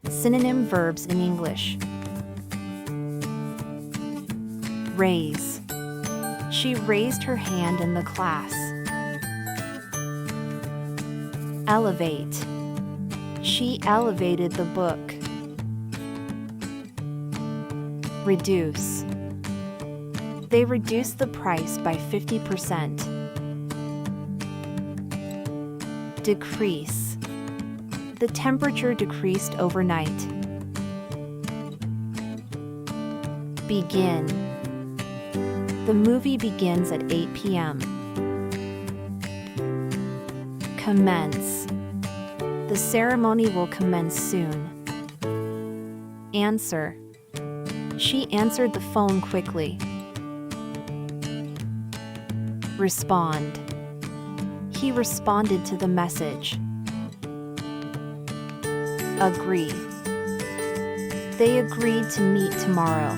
Synonym verbs in English. Raise. She raised her hand in the class. Elevate. She elevated the book. Reduce. They reduced the price by 50%. Decrease. The temperature decreased overnight. Begin. The movie begins at 8 p.m. Commence. The ceremony will commence soon. Answer. She answered the phone quickly. Respond. He responded to the message. Agree. They agreed to meet tomorrow.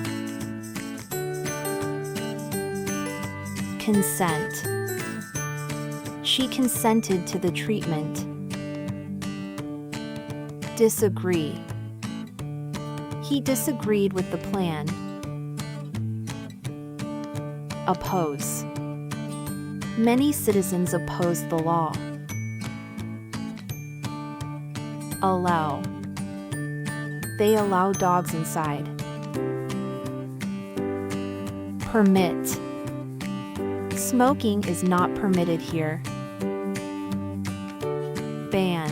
Consent. She consented to the treatment. Disagree. He disagreed with the plan. Oppose. Many citizens oppose the law. Allow. They allow dogs inside. Permit. Smoking is not permitted here. Ban.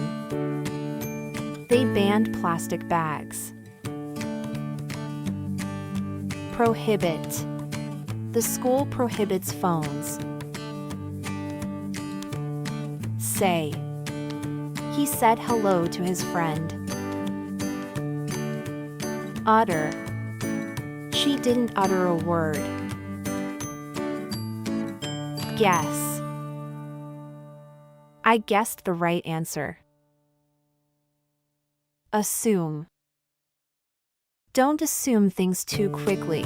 They banned plastic bags. Prohibit. The school prohibits phones. Say. He said hello to his friend. Utter. She didn't utter a word. Guess. I guessed the right answer. Assume. Don't assume things too quickly.